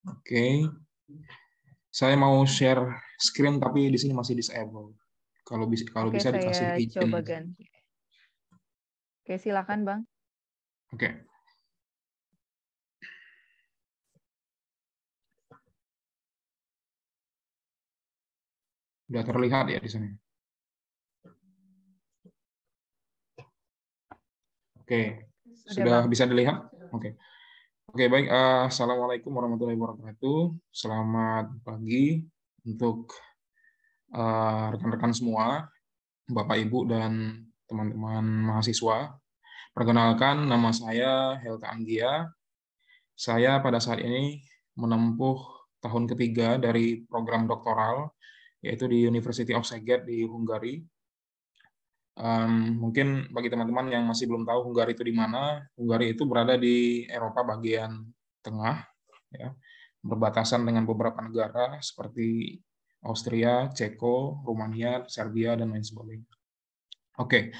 Oke. Saya mau share screen tapi di sini masih disable. Kalau Oke, bisa saya dikasih izin. coba ganti. Oke, silakan Bang. Oke. Sudah terlihat ya di sini. Oke. Sudah Bang. bisa dilihat? Oke. Oke, baik. Assalamualaikum warahmatullahi wabarakatuh. Selamat pagi untuk rekan-rekan semua, Bapak, Ibu, dan teman-teman mahasiswa. Perkenalkan, nama saya Helta Anggia. Saya pada saat ini menempuh tahun ketiga dari program doktoral, yaitu di University of Szeged di Hungari. Mungkin bagi teman-teman yang masih belum tahu Hungari itu di mana, Hungari itu berada di Eropa bagian tengah, ya, berbatasan dengan beberapa negara seperti Austria, Ceko, Rumania, Serbia, dan lain sebagainya. Oke,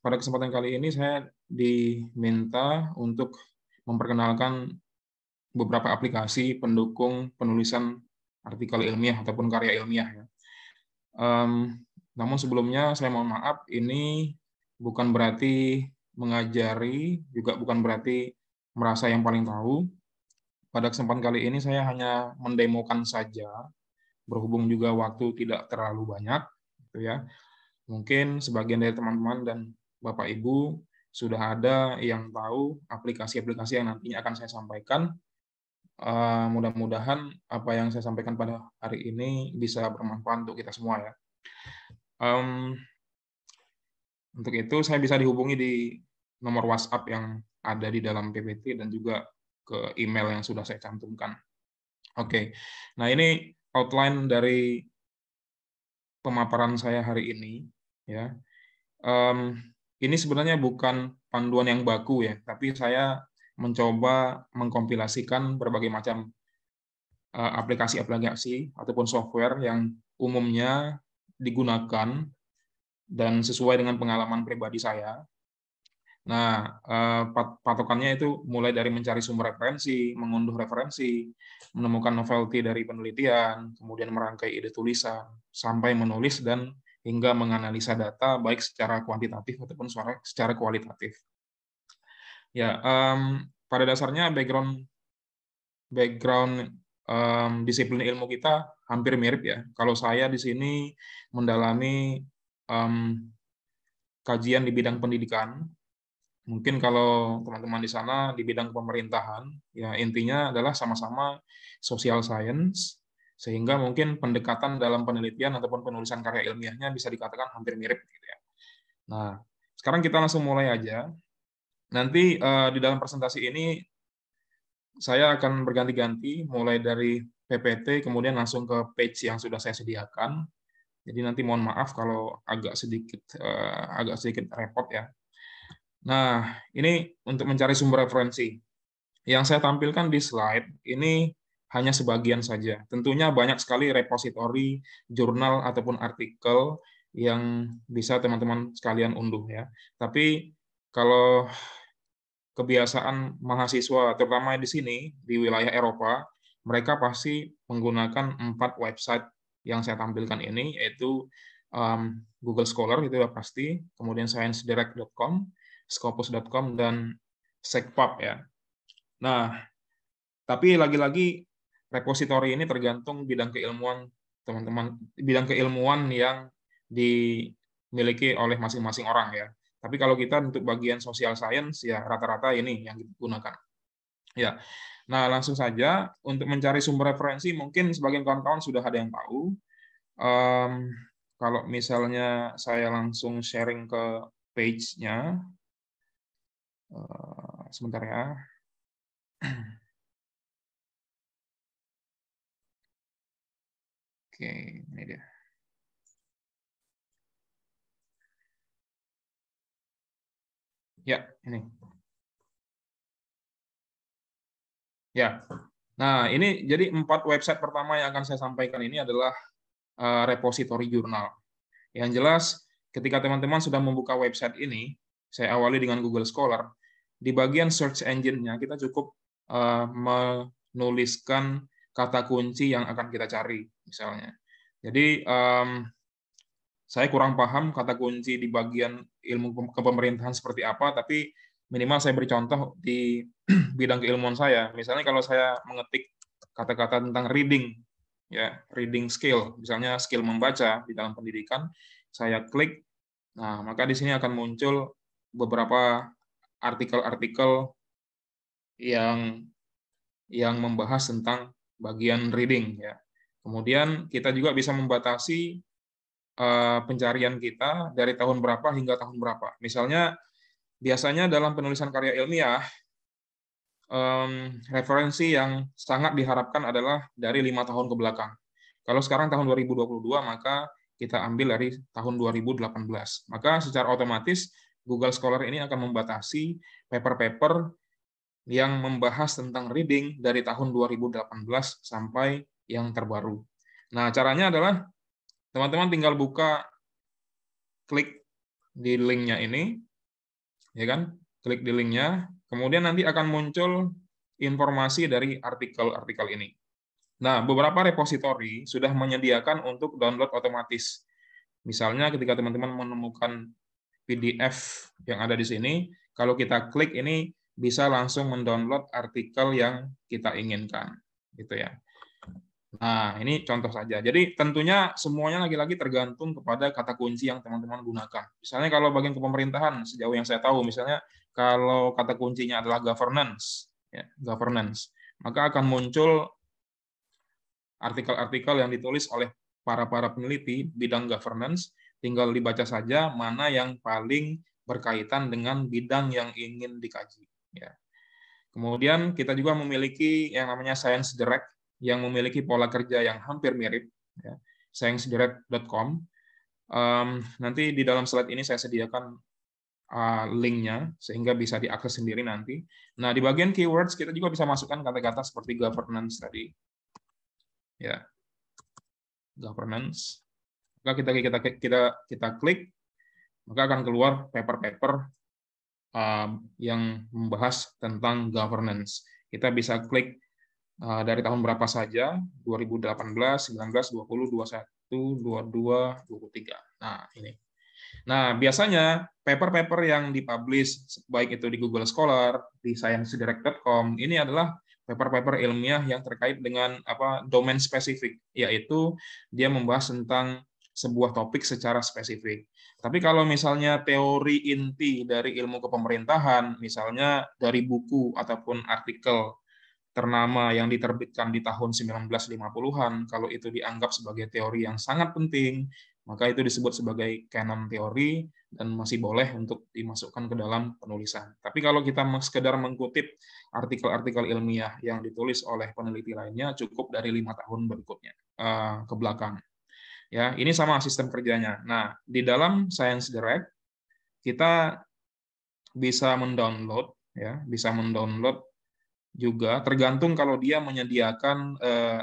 pada kesempatan kali ini saya diminta untuk memperkenalkan beberapa aplikasi pendukung penulisan artikel ilmiah ataupun karya ilmiah. Ya. Namun sebelumnya saya mohon maaf, ini bukan berarti mengajari, juga bukan berarti merasa yang paling tahu. Pada kesempatan kali ini saya hanya mendemokan saja, berhubung juga waktu tidak terlalu banyak, gitu ya. Mungkin sebagian dari teman-teman dan Bapak Ibu sudah ada yang tahu aplikasi-aplikasi yang nantinya akan saya sampaikan. Mudah-mudahan apa yang saya sampaikan pada hari ini bisa bermanfaat untuk kita semua ya. Untuk itu saya bisa dihubungi di nomor WhatsApp yang ada di dalam PPT dan juga ke email yang sudah saya cantumkan. Oke, nah ini outline dari pemaparan saya hari ini. Ya, ini sebenarnya bukan panduan yang baku ya, tapi saya mencoba mengkompilasikan berbagai macam aplikasi-aplikasi ataupun software yang umumnya digunakan dan sesuai dengan pengalaman pribadi saya. Nah, patokannya itu mulai dari mencari sumber referensi, mengunduh referensi, menemukan novelty dari penelitian, kemudian merangkai ide tulisan, sampai menulis dan hingga menganalisa data baik secara kuantitatif ataupun secara kualitatif. Ya, pada dasarnya background disiplin ilmu kita hampir mirip ya. Kalau saya di sini mendalami kajian di bidang pendidikan, mungkin kalau teman-teman di sana di bidang pemerintahan, ya intinya adalah sama-sama social science, sehingga mungkin pendekatan dalam penelitian ataupun penulisan karya ilmiahnya bisa dikatakan hampir mirip. Gitu ya. Nah, sekarang kita langsung mulai aja. Nanti di dalam presentasi ini saya akan berganti-ganti mulai dari PPT kemudian langsung ke page yang sudah saya sediakan. Jadi nanti mohon maaf kalau agak sedikit repot ya. Nah, ini untuk mencari sumber referensi. Yang saya tampilkan di slide ini hanya sebagian saja. Tentunya banyak sekali repositori, jurnal ataupun artikel yang bisa teman-teman sekalian unduh ya. Tapi kalau kebiasaan mahasiswa, terutama di sini, di wilayah Eropa, mereka pasti menggunakan 4 website yang saya tampilkan ini, yaitu Google Scholar, itu sudah pasti, kemudian sciencedirect.com, scopus.com, dan SecPub ya. Nah, tapi lagi-lagi repositori ini tergantung bidang keilmuan teman-teman, bidang keilmuan yang dimiliki oleh masing-masing orang ya. Tapi kalau kita untuk bagian social science ya rata-rata ini yang digunakan. Ya. Nah, langsung saja untuk mencari sumber referensi mungkin sebagian kawan-kawan sudah ada yang tahu. Kalau misalnya saya langsung sharing ke page-nya, sebentar ya. Oke, ini dia. Ya, ini. Ya. Nah, ini jadi 4 website pertama yang akan saya sampaikan ini adalah repositori jurnal. Yang jelas, ketika teman-teman sudah membuka website ini, saya awali dengan Google Scholar, di bagian search engine-nya kita cukup menuliskan kata kunci yang akan kita cari, misalnya. Jadi, saya kurang paham kata kunci di bagian ilmu kepemerintahan seperti apa, tapi minimal saya beri contoh di bidang keilmuan saya. Misalnya kalau saya mengetik kata-kata tentang reading, ya, reading skill, misalnya skill membaca di dalam pendidikan, saya klik, nah maka di sini akan muncul beberapa artikel-artikel yang membahas tentang bagian reading, ya. Kemudian kita juga bisa membatasi pencarian kita dari tahun berapa hingga tahun berapa. Misalnya, biasanya dalam penulisan karya ilmiah, referensi yang sangat diharapkan adalah dari 5 tahun ke belakang. Kalau sekarang tahun 2022, maka kita ambil dari tahun 2018. Maka secara otomatis Google Scholar ini akan membatasi paper-paper yang membahas tentang reading dari tahun 2018 sampai yang terbaru. Nah, caranya adalah teman-teman tinggal buka, klik di linknya ini, ya kan? Klik di linknya, kemudian nanti akan muncul informasi dari artikel-artikel ini. Nah, beberapa repositori sudah menyediakan untuk download otomatis. Misalnya ketika teman-teman menemukan PDF yang ada di sini, kalau kita klik ini bisa langsung mendownload artikel yang kita inginkan, gitu ya. Nah, ini contoh saja. Jadi tentunya semuanya lagi-lagi tergantung kepada kata kunci yang teman-teman gunakan. Misalnya kalau bagian kepemerintahan, sejauh yang saya tahu, misalnya kalau kata kuncinya adalah governance, ya, governance, maka akan muncul artikel-artikel yang ditulis oleh para peneliti bidang governance, tinggal dibaca saja mana yang paling berkaitan dengan bidang yang ingin dikaji. Ya. Kemudian kita juga memiliki yang namanya Science Direct, yang memiliki pola kerja yang hampir mirip, ya, sciencedirect.com. Nanti di dalam slide ini saya sediakan linknya, sehingga bisa diakses sendiri nanti. Nah, di bagian keywords kita juga bisa masukkan kata-kata seperti governance tadi. Ya, governance. Maka kita klik, maka akan keluar paper-paper yang membahas tentang governance. Kita bisa klik dari tahun berapa saja, 2018, 19, 20, 21, 22, 23. Nah, ini. Nah, biasanya paper-paper yang dipublish, baik itu di Google Scholar, di sciencedirect.com, ini adalah paper-paper ilmiah yang terkait dengan domain spesifik, yaitu dia membahas tentang sebuah topik secara spesifik. Tapi kalau misalnya teori inti dari ilmu kepemerintahan, misalnya dari buku ataupun artikel ternama yang diterbitkan di tahun 1950-an, kalau itu dianggap sebagai teori yang sangat penting, maka itu disebut sebagai canon teori dan masih boleh untuk dimasukkan ke dalam penulisan. Tapi kalau kita sekedar mengutip artikel-artikel ilmiah yang ditulis oleh peneliti lainnya, cukup dari 5 tahun berikutnya ke belakang. Ya, ini sama sistem kerjanya. Nah, di dalam Science Direct kita bisa mendownload, ya, bisa mendownload juga, tergantung kalau dia menyediakan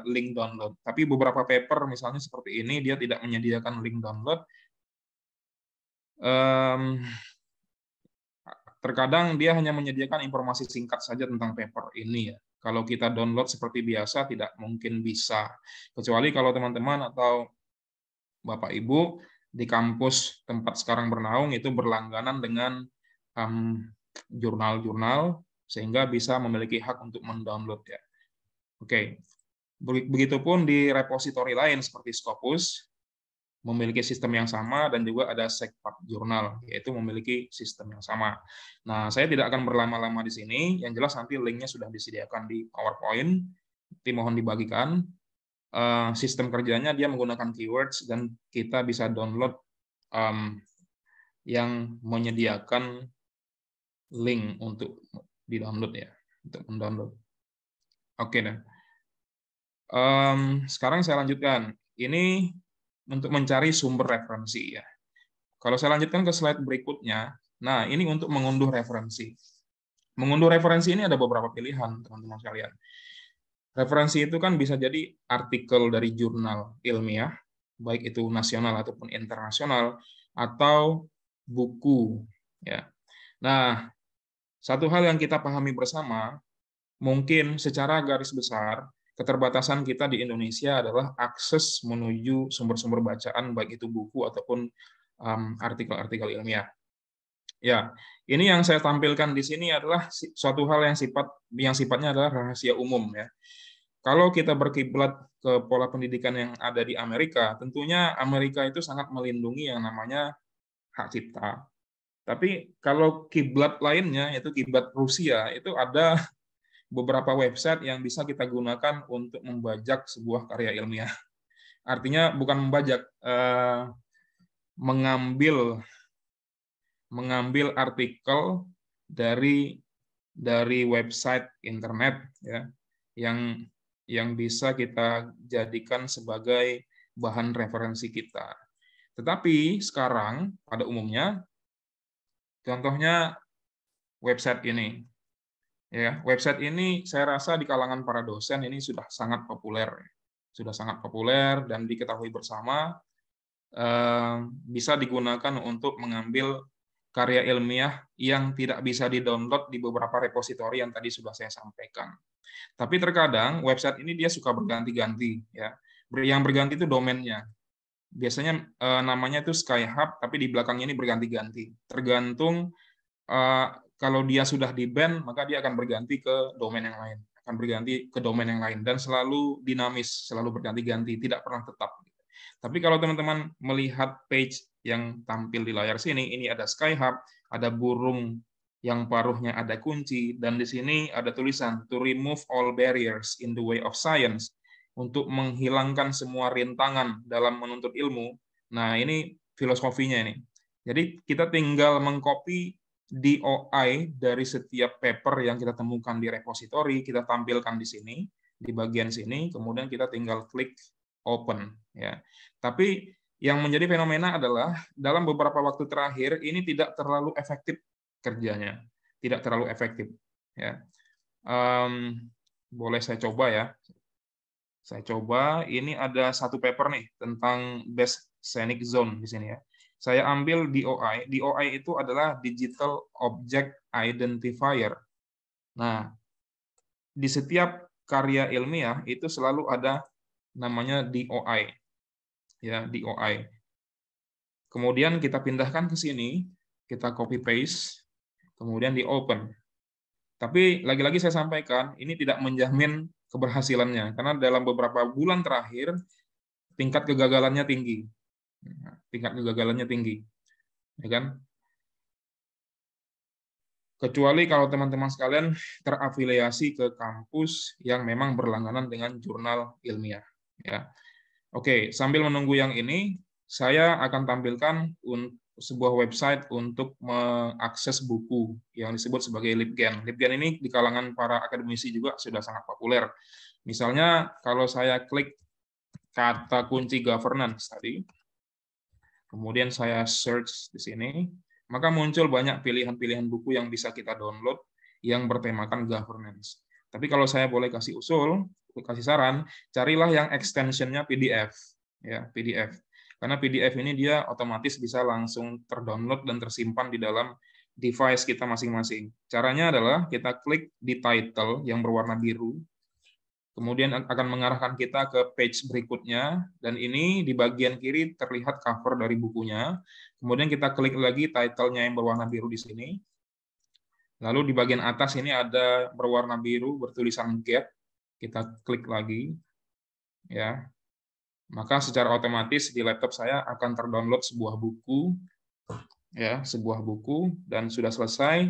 link download. Tapi beberapa paper misalnya seperti ini dia tidak menyediakan link download. Terkadang dia hanya menyediakan informasi singkat saja tentang paper ini, ya. Kalau kita download seperti biasa tidak mungkin bisa, kecuali kalau teman-teman atau Bapak Ibu di kampus tempat sekarang bernaung itu berlangganan dengan jurnal-jurnal, sehingga bisa memiliki hak untuk mendownload, ya. Oke. Begitupun di repositori lain seperti Scopus memiliki sistem yang sama, dan juga ada SecPub Journal, yaitu memiliki sistem yang sama. Nah, saya tidak akan berlama-lama di sini, yang jelas nanti linknya sudah disediakan di PowerPoint, nanti mohon dibagikan. Sistem kerjanya dia menggunakan keywords, dan kita bisa download yang menyediakan link untuk di-download, ya, untuk mendownload. Oke, dan sekarang saya lanjutkan. Ini untuk mencari sumber referensi, ya. Kalau saya lanjutkan ke slide berikutnya, nah ini untuk mengunduh referensi. Mengunduh referensi ini ada beberapa pilihan, teman-teman sekalian. Referensi itu kan bisa jadi artikel dari jurnal ilmiah, baik itu nasional ataupun internasional, atau buku, ya. Nah, satu hal yang kita pahami bersama mungkin secara garis besar, keterbatasan kita di Indonesia adalah akses menuju sumber-sumber bacaan, baik itu buku ataupun artikel-artikel ilmiah. Ya, ini yang saya tampilkan di sini adalah suatu hal yang sifatnya adalah rahasia umum ya. Kalau kita berkiblat ke pola pendidikan yang ada di Amerika, tentunya Amerika itu sangat melindungi yang namanya hak cipta. Tapi kalau kiblat lainnya, yaitu kiblat Rusia, itu ada beberapa website yang bisa kita gunakan untuk membajak sebuah karya ilmiah. Artinya bukan membajak, mengambil artikel dari website internet ya, yang bisa kita jadikan sebagai bahan referensi kita. Tetapi sekarang pada umumnya, contohnya website ini. Ya, website ini saya rasa di kalangan para dosen ini sudah sangat populer. Sudah sangat populer dan diketahui bersama, bisa digunakan untuk mengambil karya ilmiah yang tidak bisa di-download di beberapa repositori yang tadi sudah saya sampaikan. Tapi terkadang website ini dia suka berganti-ganti ya. Yang berganti itu domainnya. Biasanya namanya itu Skyhub, tapi di belakangnya ini berganti-ganti. Tergantung kalau dia sudah di-ban, maka dia akan berganti ke domain yang lain. Akan berganti ke domain yang lain dan selalu dinamis, selalu berganti-ganti, tidak pernah tetap. Tapi kalau teman-teman melihat page yang tampil di layar sini, ini ada Skyhub, ada burung yang paruhnya ada kunci, dan di sini ada tulisan to remove all barriers in the way of science, untuk menghilangkan semua rintangan dalam menuntut ilmu. Nah, ini filosofinya ini. Jadi kita tinggal mengcopy DOI dari setiap paper yang kita temukan di repositori, kita tampilkan di sini, di bagian sini, kemudian kita tinggal klik open ya. Tapi yang menjadi fenomena adalah dalam beberapa waktu terakhir ini tidak terlalu efektif kerjanya, tidak terlalu efektif ya. Boleh saya coba ya. Saya coba, ini ada satu paper nih tentang best scenic zone di sini ya. Saya ambil DOI. DOI itu adalah Digital Object Identifier. Nah, di setiap karya ilmiah itu selalu ada namanya DOI. Ya, DOI. Kemudian kita pindahkan ke sini, kita copy paste, kemudian di open. Tapi lagi-lagi saya sampaikan, ini tidak menjamin keberhasilannya karena dalam beberapa bulan terakhir tingkat kegagalannya tinggi. Tingkat kegagalannya tinggi. Ya kan? Kecuali kalau teman-teman sekalian terafiliasi ke kampus yang memang berlangganan dengan jurnal ilmiah. Ya. Oke, sambil menunggu yang ini, saya akan tampilkan sebuah website untuk mengakses buku yang disebut sebagai LibGen. LibGen ini di kalangan para akademisi juga sudah sangat populer. Misalnya, kalau saya klik kata kunci governance tadi, kemudian saya search di sini, maka muncul banyak pilihan-pilihan buku yang bisa kita download yang bertemakan governance. Tapi kalau saya boleh kasih usul, kasih saran, carilah yang extensionnya PDF, ya PDF. Karena PDF ini dia otomatis bisa langsung terdownload dan tersimpan di dalam device kita masing-masing. Caranya adalah kita klik di title yang berwarna biru, kemudian akan mengarahkan kita ke page berikutnya, dan ini di bagian kiri terlihat cover dari bukunya. Kemudian kita klik lagi title-nya yang berwarna biru di sini. Lalu di bagian atas ini ada berwarna biru bertulisan get. Kita klik lagi, ya. Maka secara otomatis di laptop saya akan terdownload sebuah buku, ya, sebuah buku, dan sudah selesai.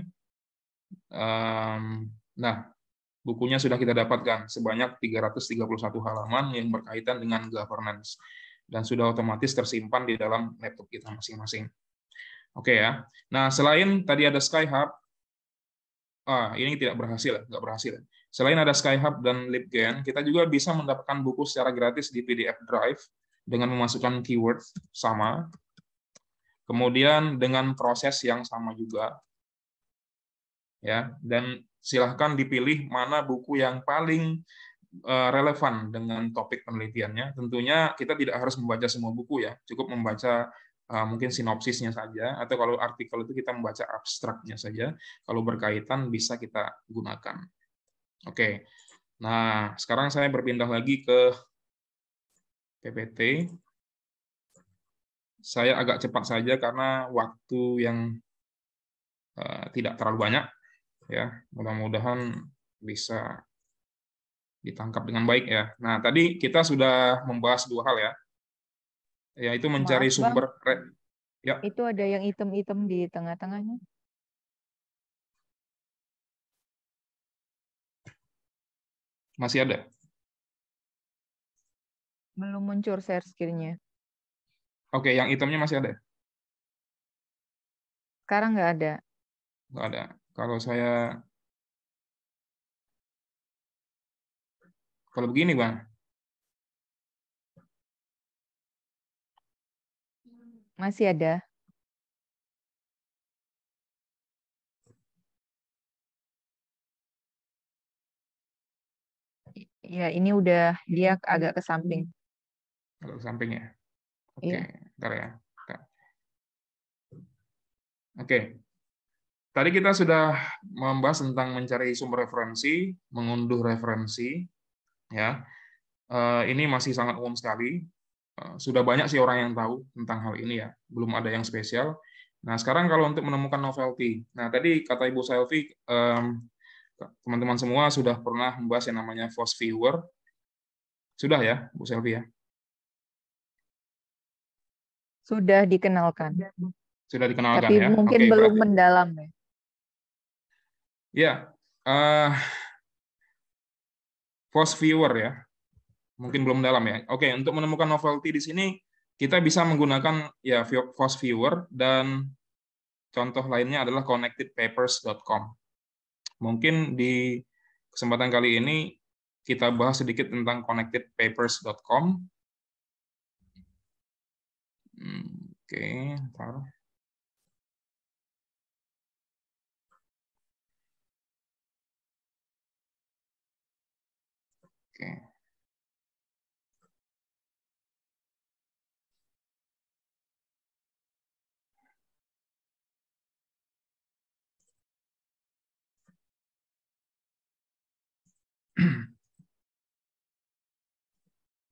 Nah, bukunya sudah kita dapatkan sebanyak 331 halaman yang berkaitan dengan governance dan sudah otomatis tersimpan di dalam laptop kita masing-masing. Oke ya. Nah, selain tadi ada Skyhub, ini tidak berhasil, nggak berhasil. Selain ada Skyhub dan LibGen, kita juga bisa mendapatkan buku secara gratis di PDF Drive dengan memasukkan keyword sama, kemudian dengan proses yang sama juga, ya. Dan silahkan dipilih mana buku yang paling relevan dengan topik penelitiannya. Tentunya kita tidak harus membaca semua buku ya, cukup membaca mungkin sinopsisnya saja, atau kalau artikel itu kita membaca abstraknya saja. Kalau berkaitan bisa kita gunakan. Oke. Nah, sekarang saya berpindah lagi ke PPT. Saya agak cepat saja karena waktu yang tidak terlalu banyak, ya. Mudah-mudahan bisa ditangkap dengan baik ya. Nah, tadi kita sudah membahas dua hal ya, yaitu mencari Maaf, Bang. sumber. Ya, Itu ada yang hitam-hitam di tengah-tengahnya. masih ada. Belum muncul share screen-nya. Oke, yang hitamnya masih ada. Sekarang nggak ada. Nggak ada. Kalau begini, Bang. Masih ada. Ya, ini udah dia agak ke samping. Kalau sampingnya. Oke, Iya. bentar ya. Bentar. Oke. Tadi kita sudah membahas tentang mencari sumber referensi, mengunduh referensi, ya. Ini masih sangat umum sekali. Sudah banyak sih orang yang tahu tentang hal ini ya. Belum ada yang spesial. Nah, sekarang kalau untuk menemukan novelty. Nah, tadi kata Ibu Selvi, teman-teman semua sudah pernah membahas yang namanya Force Viewer. Sudah ya, Bu Selvi ya? Sudah dikenalkan. Sudah dikenalkan Tapi ya? mungkin Oke, belum berarti mendalam ya. ya, Force Viewer ya. Mungkin belum dalam ya. Oke, untuk menemukan novelty di sini kita bisa menggunakan ya Force Viewer dan contoh lainnya adalah connectedpapers.com. Mungkin di kesempatan kali ini kita bahas sedikit tentang connectedpapers.com. Oke, ntar. Oke.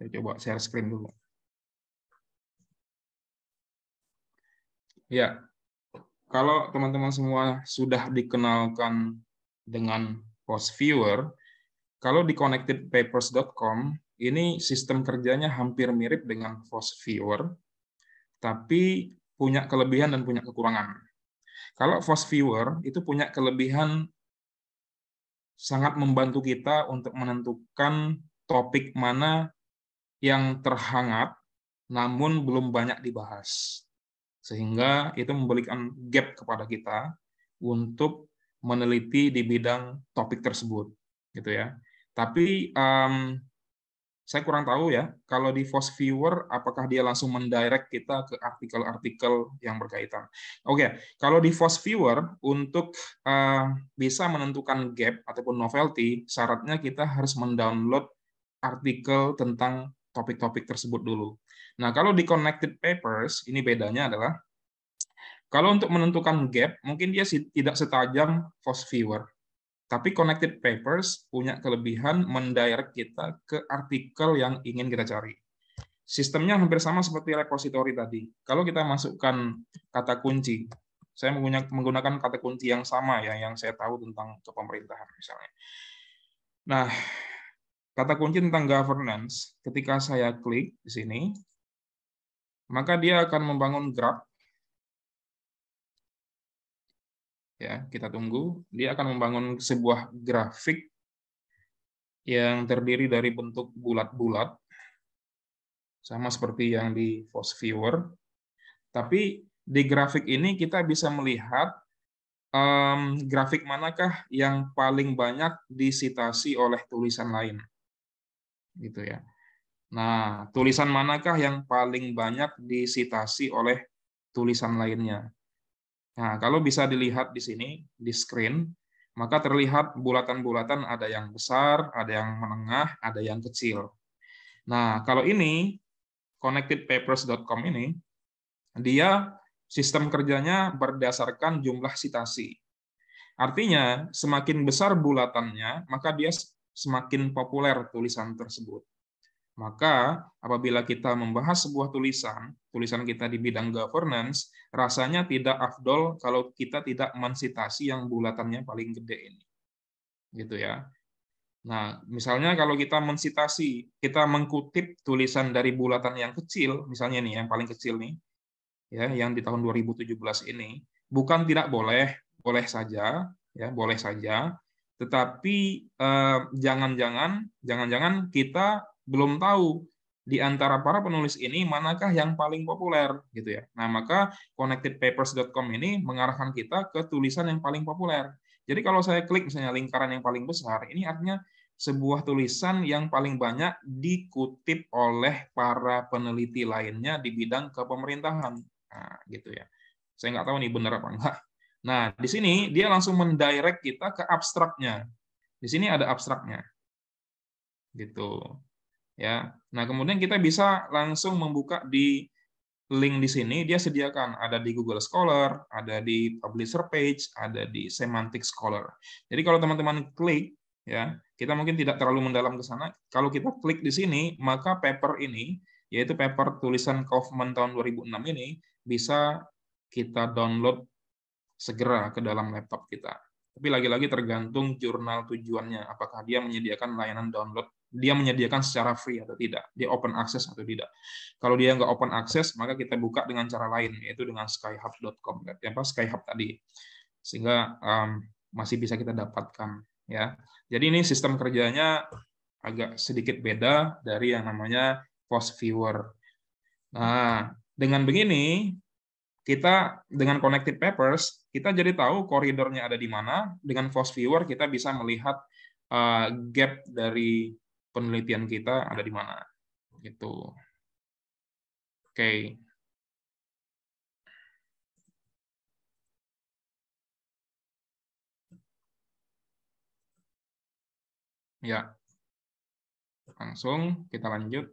Saya coba share screen dulu. Ya, kalau teman-teman semua sudah dikenalkan dengan Post Viewer, kalau di connectedpapers.com, ini sistem kerjanya hampir mirip dengan Post Viewer, tapi punya kelebihan dan punya kekurangan. Kalau Post Viewer itu punya kelebihan sangat membantu kita untuk menentukan topik mana yang terhangat namun belum banyak dibahas. Sehingga itu memberikan gap kepada kita untuk meneliti di bidang topik tersebut, gitu ya. Tapi saya kurang tahu ya, kalau di Force Viewer, apakah dia langsung mendirect kita ke artikel-artikel yang berkaitan. Oke, kalau di Force Viewer, untuk bisa menentukan gap ataupun novelty, syaratnya kita harus mendownload artikel tentang topik-topik tersebut dulu. Nah, kalau di Connected Papers, ini bedanya adalah, kalau untuk menentukan gap, mungkin dia tidak setajam Force Viewer. Tapi Connected Papers punya kelebihan mendirect kita ke artikel yang ingin kita cari. Sistemnya hampir sama seperti repository tadi. Kalau kita masukkan kata kunci, saya menggunakan kata kunci yang sama ya, yang saya tahu tentang kepemerintahan misalnya. Nah, kata kunci tentang governance, ketika saya klik di sini, maka dia akan membangun graph. Ya, kita tunggu. Dia akan membangun sebuah grafik yang terdiri dari bentuk bulat-bulat, sama seperti yang di Force Viewer. Tapi di grafik ini kita bisa melihat grafik manakah yang paling banyak disitasi oleh tulisan lain. Gitu ya. Nah, tulisan manakah yang paling banyak disitasi oleh tulisan lainnya? Nah, kalau bisa dilihat di sini, di screen, maka terlihat bulatan-bulatan ada yang besar, ada yang menengah, ada yang kecil. Nah, kalau ini, connectedpapers.com ini, dia sistem kerjanya berdasarkan jumlah sitasi. Artinya, semakin besar bulatannya, maka dia semakin populer tulisan tersebut. Maka, apabila kita membahas sebuah tulisan kita di bidang governance, rasanya tidak afdol kalau kita tidak mensitasi yang bulatannya paling gede ini. Gitu ya. Nah, misalnya kalau kita mensitasi, kita mengkutip tulisan dari bulatan yang kecil, misalnya nih, yang paling kecil nih, ya, yang di tahun 2017 ini, bukan tidak boleh, boleh saja, ya, boleh saja, tetapi jangan-jangan kita belum tahu di antara para penulis ini manakah yang paling populer, gitu ya. Nah, maka connectedpapers.com ini mengarahkan kita ke tulisan yang paling populer. Jadi kalau saya klik misalnya lingkaran yang paling besar, ini artinya sebuah tulisan yang paling banyak dikutip oleh para peneliti lainnya di bidang kepemerintahan. Nah, gitu ya. Saya nggak tahu nih benar apa enggak. Nah, di sini dia langsung mendirect kita ke abstraknya. Di sini ada abstraknya. Gitu. Ya. Nah, kemudian kita bisa langsung membuka di link di sini, dia sediakan ada di Google Scholar, ada di Publisher Page, ada di Semantic Scholar. Jadi kalau teman-teman klik, ya, kita mungkin tidak terlalu mendalam ke sana. Kalau kita klik di sini, maka paper ini, yaitu paper tulisan Kaufman tahun 2006 ini, bisa kita download segera ke dalam laptop kita. Tapi lagi-lagi tergantung jurnal tujuannya, apakah dia menyediakan layanan download, dia menyediakan secara free atau tidak, dia open access atau tidak. Kalau dia nggak open access, maka kita buka dengan cara lain, yaitu dengan skyhub.com, Skyhub tadi, sehingga masih bisa kita dapatkan. Ya, jadi ini sistem kerjanya agak sedikit beda dari yang namanya post viewer. Nah, dengan begini, kita dengan Connected Papers, kita jadi tahu koridornya ada di mana. Dengan Force Viewer, kita bisa melihat gap dari penelitian kita ada di mana. Gitu. Oke. Ya. Langsung kita lanjut.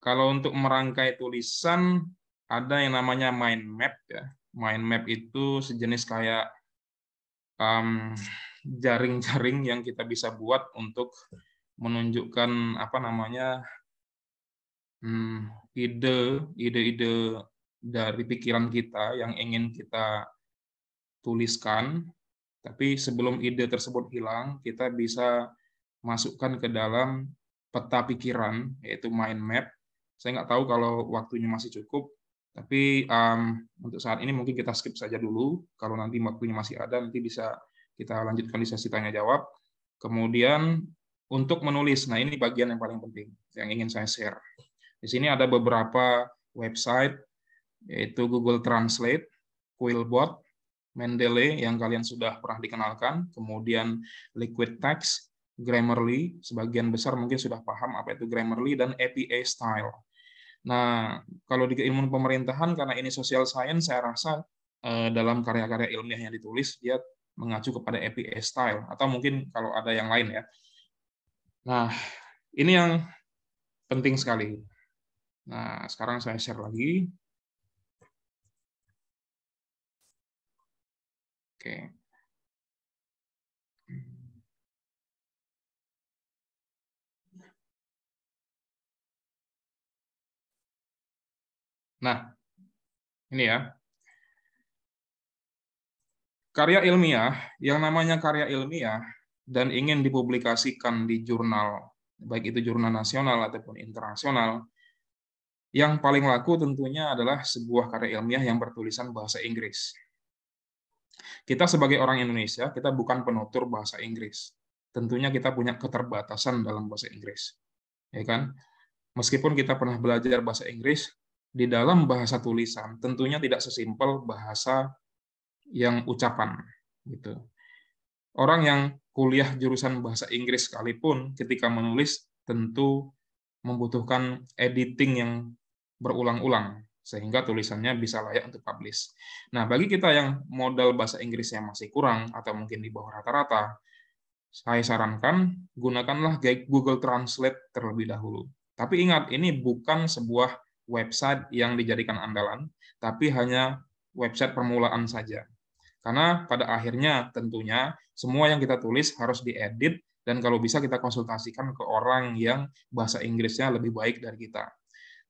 Kalau untuk merangkai tulisan, ada yang namanya mind map. Ya. Mind map itu sejenis kayak jaring-jaring yang kita bisa buat untuk menunjukkan apa namanya ide-ide dari pikiran kita yang ingin kita tuliskan, tapi sebelum ide tersebut hilang, kita bisa masukkan ke dalam peta pikiran, yaitu mind map. Saya nggak tahu kalau waktunya masih cukup, tapi untuk saat ini mungkin kita skip saja dulu. Kalau nanti waktunya masih ada, nanti bisa kita lanjutkan di sesi tanya-jawab. Kemudian untuk menulis, nah ini bagian yang paling penting, yang ingin saya share. Di sini ada beberapa website, yaitu Google Translate, Quillbot, Mendeley yang kalian sudah pernah dikenalkan, kemudian Liquid Text, Grammarly, sebagian besar mungkin sudah paham apa itu Grammarly, dan APA Style. Nah, kalau di ilmu pemerintahan, karena ini social science, saya rasa dalam karya-karya ilmiah yang ditulis, dia mengacu kepada APA Style, atau mungkin kalau ada yang lain ya. Nah, ini yang penting sekali. Nah, sekarang saya share lagi. Oke. Nah, ini ya. Karya ilmiah, yang namanya karya ilmiah, dan ingin dipublikasikan di jurnal, baik itu jurnal nasional ataupun internasional, yang paling laku tentunya adalah sebuah karya ilmiah yang bertulisan bahasa Inggris. Kita sebagai orang Indonesia, kita bukan penutur bahasa Inggris. Tentunya kita punya keterbatasan dalam bahasa Inggris. Ya kan? Meskipun kita pernah belajar bahasa Inggris, di dalam bahasa tulisan tentunya tidak sesimpel bahasa yang ucapan. Gitu. Orang yang kuliah jurusan bahasa Inggris sekalipun ketika menulis tentu membutuhkan editing yang berulang-ulang sehingga tulisannya bisa layak untuk publish. Nah, bagi kita yang modal bahasa Inggrisnya masih kurang atau mungkin di bawah rata-rata, saya sarankan gunakanlah Google Translate terlebih dahulu. Tapi ingat, ini bukan sebuah website yang dijadikan andalan, tapi hanya website permulaan saja. Karena pada akhirnya tentunya semua yang kita tulis harus diedit dan kalau bisa kita konsultasikan ke orang yang bahasa Inggrisnya lebih baik dari kita.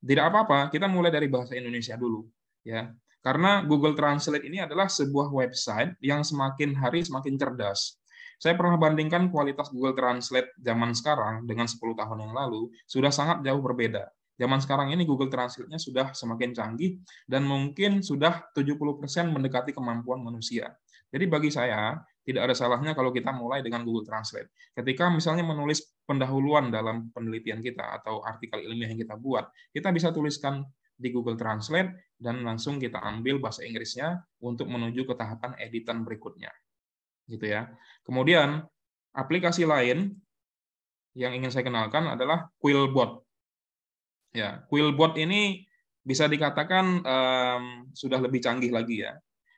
Tidak apa-apa, kita mulai dari bahasa Indonesia dulu, ya. Karena Google Translate ini adalah sebuah website yang semakin hari semakin cerdas. Saya pernah bandingkan kualitas Google Translate zaman sekarang dengan 10 tahun yang lalu, sudah sangat jauh berbeda. Zaman sekarang ini Google Translate-nya sudah semakin canggih dan mungkin sudah 70% mendekati kemampuan manusia. Jadi bagi saya, tidak ada salahnya kalau kita mulai dengan Google Translate. Ketika misalnya menulis pendahuluan dalam penelitian kita atau artikel ilmiah yang kita buat, kita bisa tuliskan di Google Translate dan langsung kita ambil bahasa Inggrisnya untuk menuju ke tahapan editan berikutnya. Gitu ya. Kemudian aplikasi lain yang ingin saya kenalkan adalah Quillbot. Ya, Quillbot ini bisa dikatakan sudah lebih canggih lagi ya.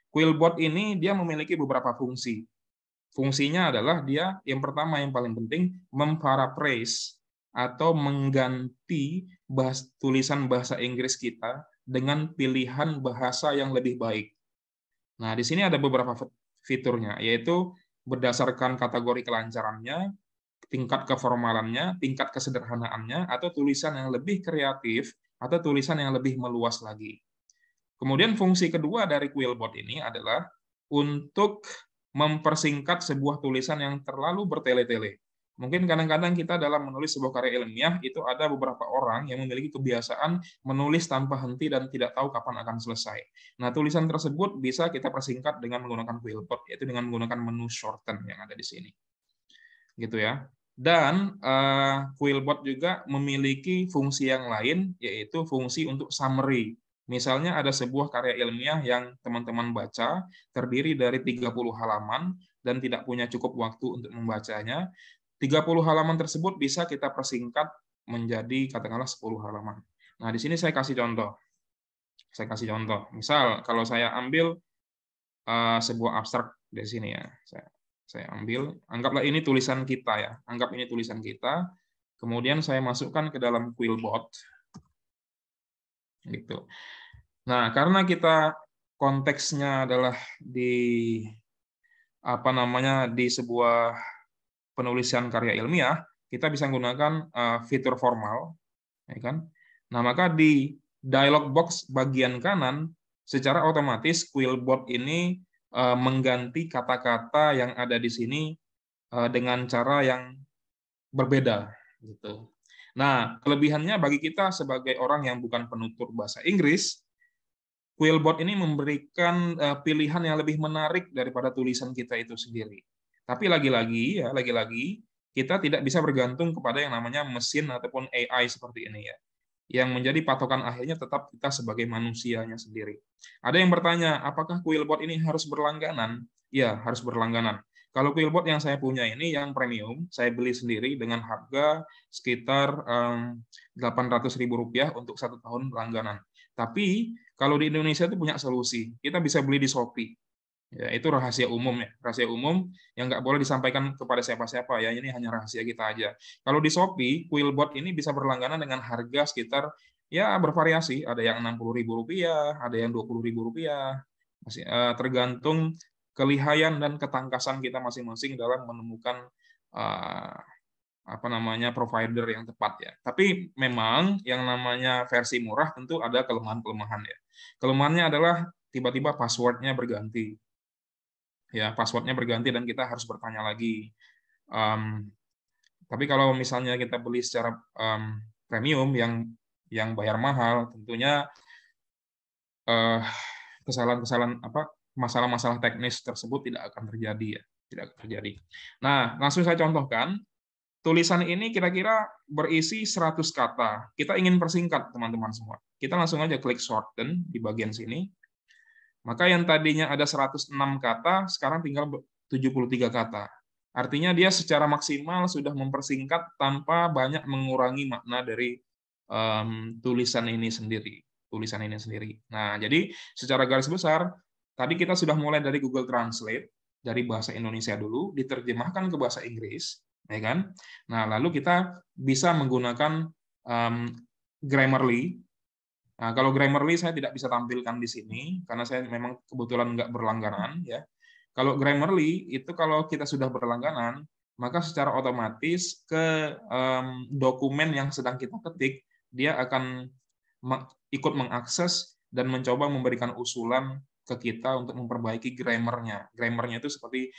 Quillbot ini dia memiliki beberapa fungsi. Fungsinya adalah dia yang pertama yang paling penting memparaphrase atau mengganti tulisan bahasa Inggris kita dengan pilihan bahasa yang lebih baik. Nah, di sini ada beberapa fiturnya, yaitu berdasarkan kategori kelancarannya, tingkat keformalannya, tingkat kesederhanaannya, atau tulisan yang lebih kreatif, atau tulisan yang lebih meluas lagi. Kemudian fungsi kedua dari Quillbot ini adalah untuk mempersingkat sebuah tulisan yang terlalu bertele-tele. Mungkin kadang-kadang kita dalam menulis sebuah karya ilmiah itu ada beberapa orang yang memiliki kebiasaan menulis tanpa henti dan tidak tahu kapan akan selesai. Nah, tulisan tersebut bisa kita persingkat dengan menggunakan Quillbot, yaitu dengan menggunakan menu shorten yang ada di sini. Gitu ya. Dan Quillbot juga memiliki fungsi yang lain, yaitu fungsi untuk summary. Misalnya ada sebuah karya ilmiah yang teman-teman baca, terdiri dari 30 halaman, dan tidak punya cukup waktu untuk membacanya. 30 halaman tersebut bisa kita persingkat menjadi katakanlah 10 halaman. Nah, di sini saya kasih contoh. Misal, kalau saya ambil sebuah abstrak dari sini ya. Saya ambil, anggaplah ini tulisan kita ya. Anggap ini tulisan kita. Kemudian saya masukkan ke dalam Quillbot. Gitu. Nah, karena kita konteksnya adalah di di sebuah penulisan karya ilmiah, kita bisa menggunakan fitur formal, ya kan? Nah, maka di dialog box bagian kanan secara otomatis Quillbot ini mengganti kata-kata yang ada di sini dengan cara yang berbeda gitu. Nah, kelebihannya bagi kita sebagai orang yang bukan penutur bahasa Inggris, Quillbot ini memberikan pilihan yang lebih menarik daripada tulisan kita itu sendiri. Tapi lagi-lagi kita tidak bisa bergantung kepada yang namanya mesin ataupun AI seperti ini ya. Yang menjadi patokan akhirnya tetap kita sebagai manusianya sendiri. Ada yang bertanya, apakah Quillbot ini harus berlangganan? Ya, harus berlangganan. Kalau Quillbot yang saya punya ini yang premium, saya beli sendiri dengan harga sekitar Rp800.000 untuk 1 tahun langganan. Tapi kalau di Indonesia itu punya solusi, kita bisa beli di Shopee. Ya, itu rahasia umum ya, rahasia umum yang nggak boleh disampaikan kepada siapa-siapa ya. Ini hanya rahasia kita aja. Kalau di Shopee, Quillbot ini bisa berlangganan dengan harga sekitar ya bervariasi. Ada yang Rp60.000, ada yang Rp20.000. Masih tergantung kelihayan dan ketangkasan kita masing-masing dalam menemukan provider yang tepat ya. Tapi memang yang namanya versi murah tentu ada kelemahan-kelemahan ya. Kelemahannya adalah tiba-tiba passwordnya berganti. Ya, passwordnya berganti dan kita harus bertanya lagi. Tapi kalau misalnya kita beli secara premium yang bayar mahal, tentunya kesalahan-kesalahan masalah-masalah teknis tersebut tidak akan terjadi ya, tidak akan terjadi. Nah, langsung saya contohkan. Tulisan ini kira-kira berisi 100 kata. Kita ingin persingkat, teman-teman semua. Kita langsung aja klik shorten di bagian sini. Maka yang tadinya ada 106 kata, sekarang tinggal 73 kata. Artinya dia secara maksimal sudah mempersingkat tanpa banyak mengurangi makna dari tulisan ini sendiri. Nah, jadi secara garis besar, tadi kita sudah mulai dari Google Translate, dari bahasa Indonesia dulu, diterjemahkan ke bahasa Inggris, ya kan? Nah, lalu kita bisa menggunakan Grammarly. Nah, kalau Grammarly saya tidak bisa tampilkan di sini karena saya memang kebetulan nggak berlangganan ya. Kalau Grammarly itu kalau kita sudah berlangganan, maka secara otomatis ke dokumen yang sedang kita ketik, dia akan ikut mengakses dan mencoba memberikan usulan ke kita untuk memperbaiki grammarnya. Grammarnya itu seperti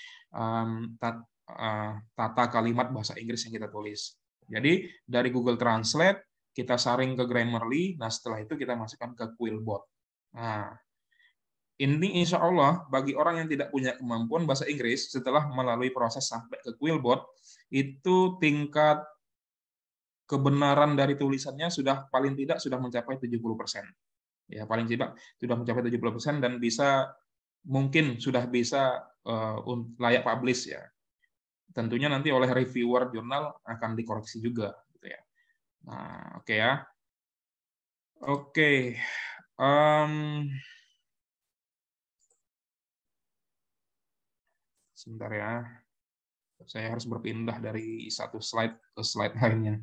tata kalimat bahasa Inggris yang kita tulis. Jadi dari Google Translate kita saring ke Grammarly, nah setelah itu kita masukkan ke Quillbot. Nah, ini insya Allah bagi orang yang tidak punya kemampuan bahasa Inggris, setelah melalui proses sampai ke Quillbot, itu tingkat kebenaran dari tulisannya sudah paling tidak sudah mencapai 70%. Ya, paling tidak sudah mencapai 70% dan bisa mungkin sudah bisa layak publish ya. Tentunya nanti oleh reviewer jurnal akan dikoreksi juga gitu ya. Nah, oke ya. Oke. Sebentar ya. Saya harus berpindah dari satu slide ke slide lainnya.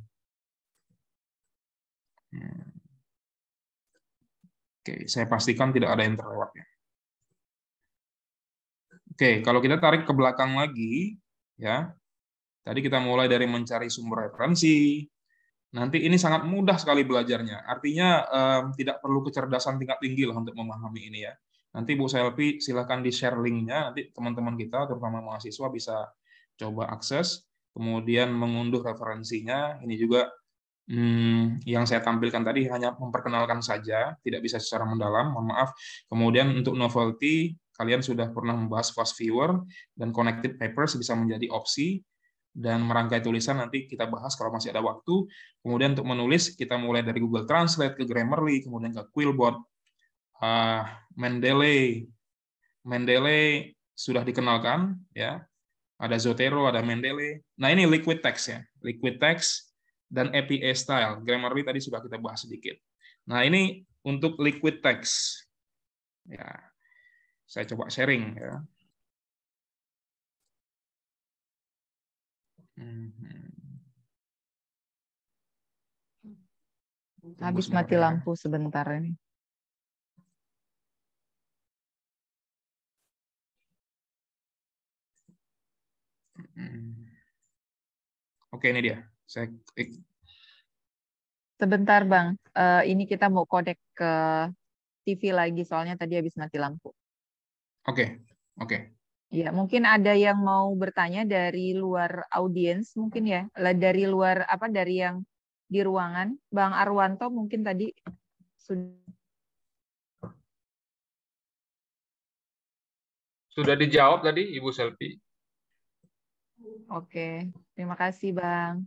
Oke, saya pastikan tidak ada yang terlewat ya. Oke, kalau kita tarik ke belakang lagi, ya. Tadi kita mulai dari mencari sumber referensi. Nanti ini sangat mudah sekali belajarnya. Artinya tidak perlu kecerdasan tingkat tinggi lah untuk memahami ini ya. Nanti Bu Selvi silakan di-share linknya. Nanti teman-teman kita, terutama mahasiswa, bisa coba akses. Kemudian mengunduh referensinya. Ini juga yang saya tampilkan tadi hanya memperkenalkan saja, tidak bisa secara mendalam, mohon maaf. Kemudian untuk novelty, kalian sudah pernah membahas fast viewer, dan connected papers bisa menjadi opsi, dan merangkai tulisan nanti kita bahas kalau masih ada waktu. Kemudian untuk menulis, kita mulai dari Google Translate ke Grammarly, kemudian ke Quillbot, Mendeley. Mendeley sudah dikenalkan, ya. Ada Zotero, ada Mendeley. Nah, ini liquid text ya. Liquid text dan APA style. Grammarly tadi sudah kita bahas sedikit. Nah, ini untuk liquid text. Ya. Saya coba sharing ya. Habis mati lampu sebentar ini. Oke, ini dia. Saya klik. Sebentar Bang, ini kita mau connect ke TV lagi soalnya tadi habis mati lampu. Oke, oke. Ya, mungkin ada yang mau bertanya dari luar audiens mungkin ya, dari luar apa dari yang di ruangan. Bang Arwanto mungkin tadi sudah dijawab tadi Ibu Selvi. Oke, terima kasih Bang.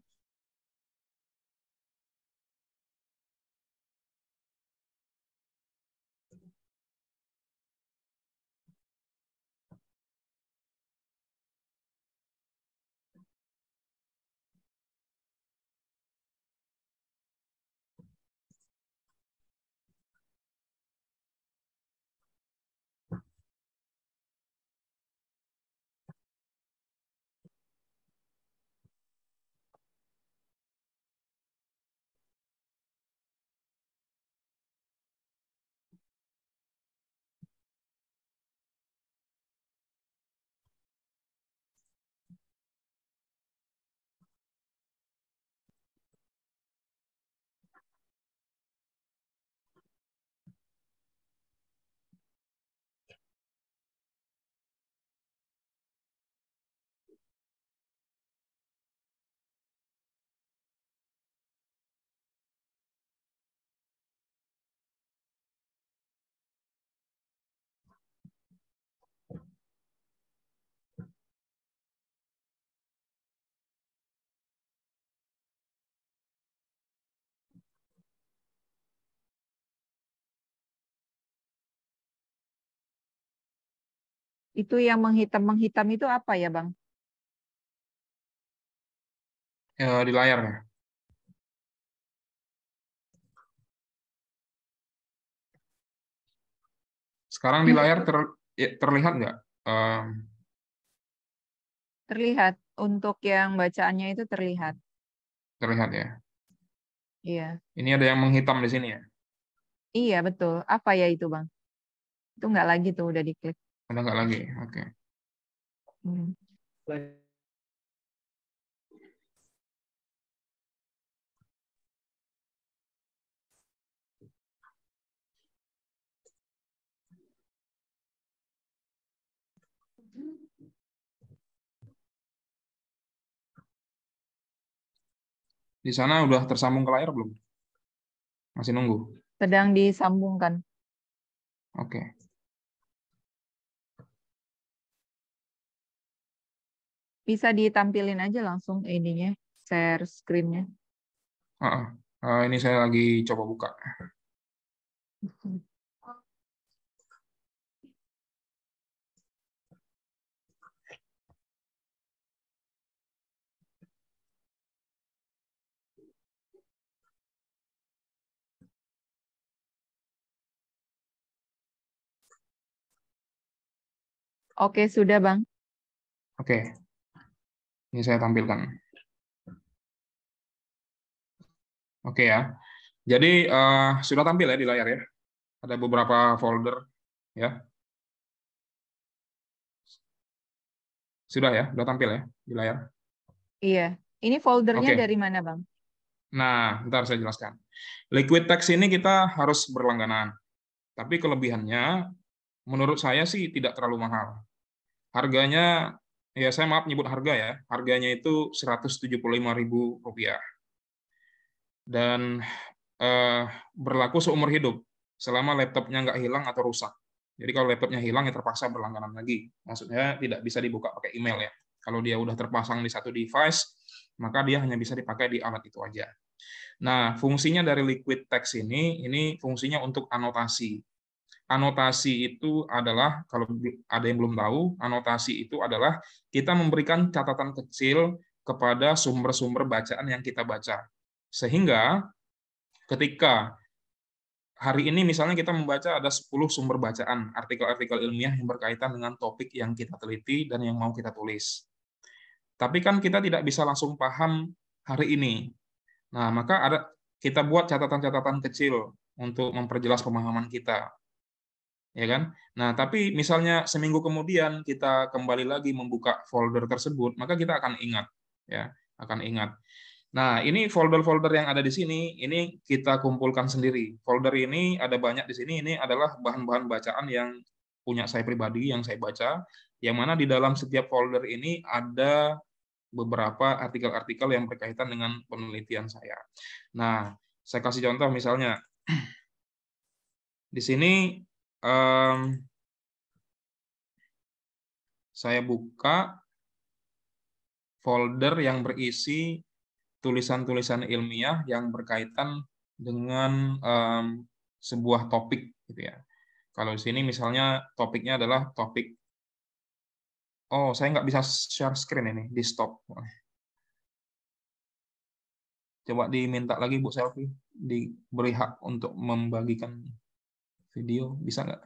Itu yang menghitam-menghitam itu apa ya, Bang? Di layar ya. Sekarang di layar terlihat nggak? Terlihat. Untuk yang bacaannya itu terlihat. Terlihat ya. Iya. Ini ada yang menghitam di sini ya. Iya, betul. Apa ya itu, Bang? Itu nggak lagi tuh, udah diklik. Ada nggak lagi? Oke. Hmm. Di sana udah tersambung ke layar belum? Masih nunggu? Sedang disambungkan. Oke. Bisa ditampilin aja langsung ininya, share screen-nya. Ini saya lagi coba buka. Oke, sudah Bang. Oke. Ini saya tampilkan. Oke ya. Jadi sudah tampil ya di layar ya. Ada beberapa folder ya. Sudah ya, sudah tampil ya di layar. Iya. Ini foldernya Oke. dari mana Bang? Nah, ntar saya jelaskan. Liquid text ini kita harus berlangganan. Tapi kelebihannya menurut saya sih tidak terlalu mahal. Harganya, ya saya maaf nyebut harga ya. Harganya itu Rp175.000. Dan berlaku seumur hidup selama laptopnya nggak hilang atau rusak. Jadi kalau laptopnya hilang ya terpaksa berlangganan lagi. Maksudnya tidak bisa dibuka pakai email ya. Kalau dia udah terpasang di satu device, maka dia hanya bisa dipakai di alat itu aja. Nah, fungsinya dari Liquid Text ini fungsinya untuk anotasi. Anotasi itu adalah, kalau ada yang belum tahu, anotasi itu adalah kita memberikan catatan kecil kepada sumber-sumber bacaan yang kita baca. Sehingga ketika hari ini misalnya kita membaca ada 10 sumber bacaan, artikel-artikel ilmiah yang berkaitan dengan topik yang kita teliti dan yang mau kita tulis. Tapi kan kita tidak bisa langsung paham hari ini. Nah, maka kita buat catatan-catatan kecil untuk memperjelas pemahaman kita. Ya kan? Nah, tapi misalnya seminggu kemudian kita kembali lagi membuka folder tersebut, maka kita akan ingat ya, akan ingat. Nah, ini folder-folder yang ada di sini, ini kita kumpulkan sendiri. Folder ini ada banyak di sini, ini adalah bahan-bahan bacaan yang punya saya pribadi, yang saya baca, yang mana di dalam setiap folder ini ada beberapa artikel-artikel yang berkaitan dengan penelitian saya. Nah, saya kasih contoh misalnya, di sini saya buka folder yang berisi tulisan-tulisan ilmiah yang berkaitan dengan sebuah topik gitu ya. Kalau di sini misalnya topiknya adalah topik, oh saya nggak bisa share screen ini, di stop. Coba diminta lagi Bu Selfie, diberi hak untuk membagikan video, bisa nggak?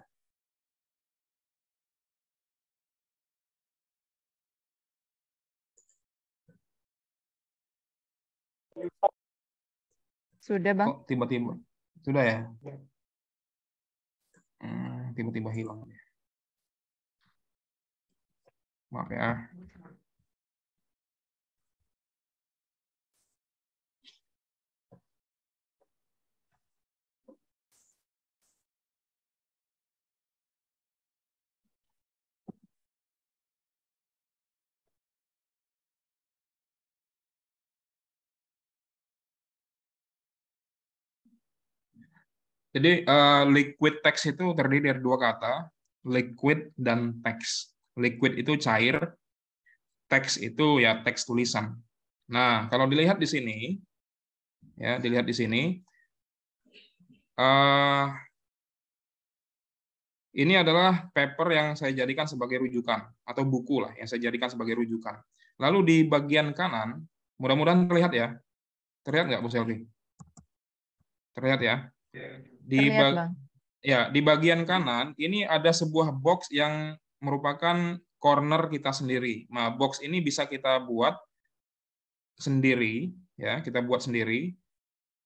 Sudah Bang. Kok tiba-tiba sudah ya? Tiba-tiba hilang. Maaf ya. Jadi liquid text itu terdiri dari dua kata, liquid dan text. Liquid itu cair, teks itu ya teks tulisan. Nah, kalau dilihat di sini, ya dilihat di sini, ini adalah paper yang saya jadikan sebagai rujukan atau buku lah yang saya jadikan sebagai rujukan. Lalu di bagian kanan, mudah-mudahan terlihat ya, terlihat nggak Bu Selvi? Terlihat ya? Terlihat Bang. Di bagian kanan ini ada sebuah box yang merupakan corner kita sendiri. Nah, box ini bisa kita buat sendiri, ya, kita buat sendiri.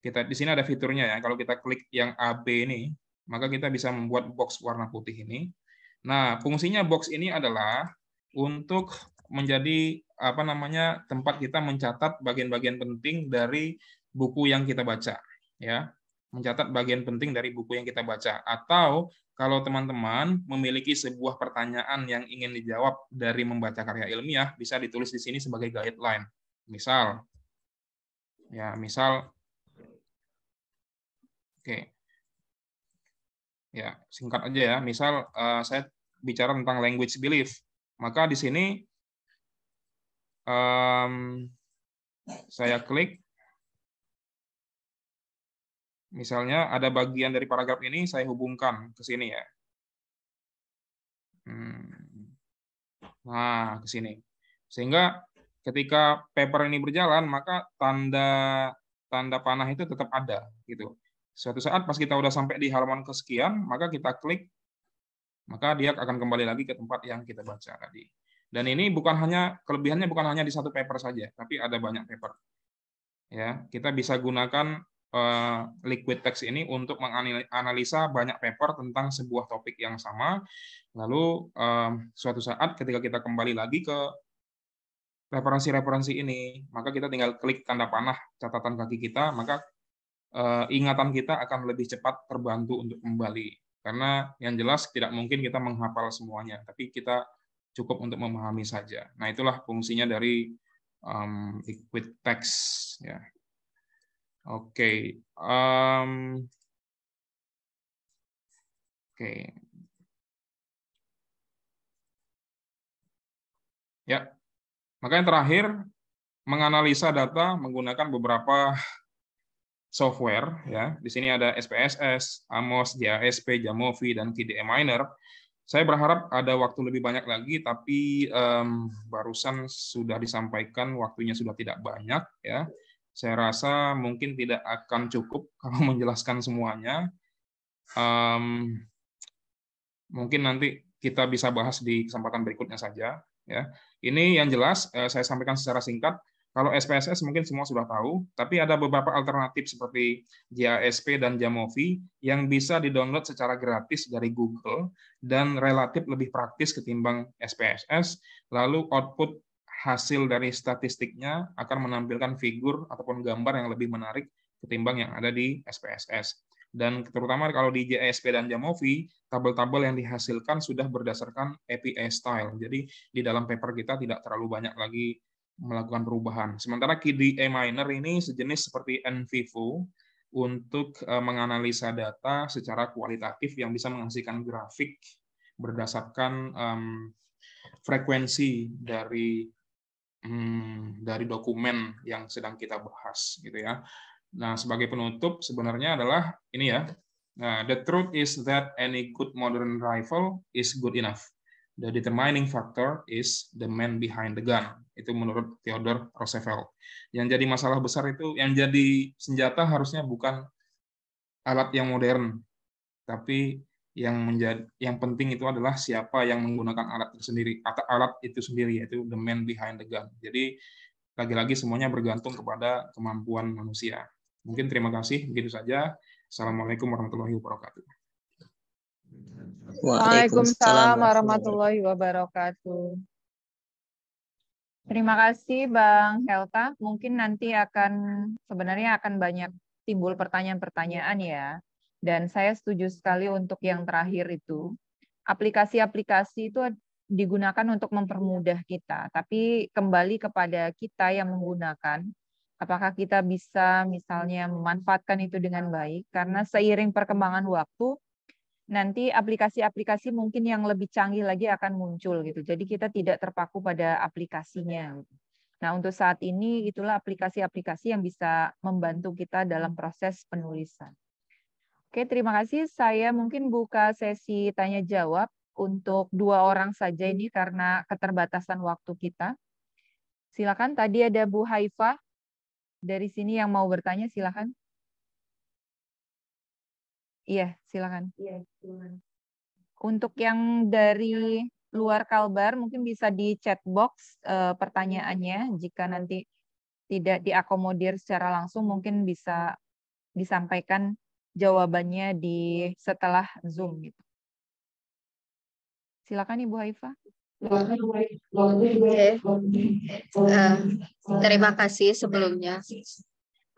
Kita di sini ada fiturnya ya. Kalau kita klik yang AB ini, maka kita bisa membuat box warna putih ini. Nah, fungsinya box ini adalah untuk menjadi tempat kita mencatat bagian-bagian penting dari buku yang kita baca, ya. Mencatat bagian penting dari buku yang kita baca. Atau kalau teman-teman memiliki sebuah pertanyaan yang ingin dijawab dari membaca karya ilmiah, bisa ditulis di sini sebagai guideline. Misal, oke, ya singkat aja ya. Misal saya bicara tentang language belief, maka di sini saya klik. Misalnya ada bagian dari paragraf ini saya hubungkan ke sini ya. Nah, ke sini. Sehingga ketika paper ini berjalan, maka tanda panah itu tetap ada gitu. Suatu saat pas kita udah sampai di halaman kesekian, maka kita klik, maka dia akan kembali lagi ke tempat yang kita baca tadi. Dan ini kelebihannya bukan hanya di satu paper saja, tapi ada banyak paper. Ya, kita bisa gunakan liquid text ini untuk menganalisa banyak paper tentang sebuah topik yang sama. Lalu suatu saat ketika kita kembali lagi ke referensi-referensi ini, maka kita tinggal klik tanda panah catatan kaki kita, maka ingatan kita akan lebih cepat terbantu untuk kembali. Karena yang jelas tidak mungkin kita menghafal semuanya, tapi kita cukup untuk memahami saja. Nah, itulah fungsinya dari liquid text ya. Oke. Oke. Ya. Maka yang terakhir, menganalisa data menggunakan beberapa software ya. Di sini ada SPSS, Amos, JASP, Jamovi, dan KDE Miner. Saya berharap ada waktu lebih banyak lagi, tapi barusan sudah disampaikan waktunya sudah tidak banyak ya. Saya rasa mungkin tidak akan cukup kalau menjelaskan semuanya. Mungkin nanti kita bisa bahas di kesempatan berikutnya saja. Ya, ini yang jelas saya sampaikan secara singkat. Kalau SPSS mungkin semua sudah tahu, tapi ada beberapa alternatif seperti JASP dan Jamovi yang bisa di-download secara gratis dari Google dan relatif lebih praktis ketimbang SPSS. Lalu output hasil dari statistiknya akan menampilkan figur ataupun gambar yang lebih menarik ketimbang yang ada di SPSS. Dan terutama kalau di JASP dan Jamovi, tabel-tabel yang dihasilkan sudah berdasarkan API style. Jadi di dalam paper kita tidak terlalu banyak lagi melakukan perubahan. Sementara KDE Miner ini sejenis seperti NVivo untuk menganalisa data secara kualitatif yang bisa menghasilkan grafik berdasarkan frekuensi dari dokumen yang sedang kita bahas gitu ya. Nah, sebagai penutup sebenarnya adalah ini ya. Nah, the truth is that any good modern rifle is good enough. The determining factor is the man behind the gun. Itu menurut Theodore Roosevelt. Yang jadi masalah besar itu, yang jadi senjata harusnya bukan alat yang modern, tapi yang penting itu adalah siapa yang menggunakan alat itu sendiri, yaitu the man behind the gun. Jadi lagi-lagi semuanya bergantung kepada kemampuan manusia. Mungkin terima kasih, begitu saja. Assalamualaikum warahmatullahi wabarakatuh. Waalaikumsalam warahmatullahi wabarakatuh. Terima kasih Bang Helta. Mungkin nanti sebenarnya akan banyak timbul pertanyaan-pertanyaan ya. Dan saya setuju sekali untuk yang terakhir itu. Aplikasi-aplikasi itu digunakan untuk mempermudah kita. Tapi kembali kepada kita yang menggunakan, apakah kita bisa misalnya memanfaatkan itu dengan baik. Karena seiring perkembangan waktu, nanti aplikasi-aplikasi mungkin yang lebih canggih lagi akan muncul gitu. Jadi kita tidak terpaku pada aplikasinya. Nah, untuk saat ini itulah aplikasi-aplikasi yang bisa membantu kita dalam proses penulisan. Oke, terima kasih. Saya mungkin buka sesi tanya jawab untuk 2 orang saja ini karena keterbatasan waktu kita. Silakan, tadi ada Bu Haifah dari sini yang mau bertanya, silakan. Iya, silakan. Untuk yang dari luar Kalbar, mungkin bisa di chat box pertanyaannya. Jika nanti tidak diakomodir secara langsung, mungkin bisa disampaikan jawabannya setelah Zoom. Gitu. Silakan Ibu Haifah. Oke. Terima kasih sebelumnya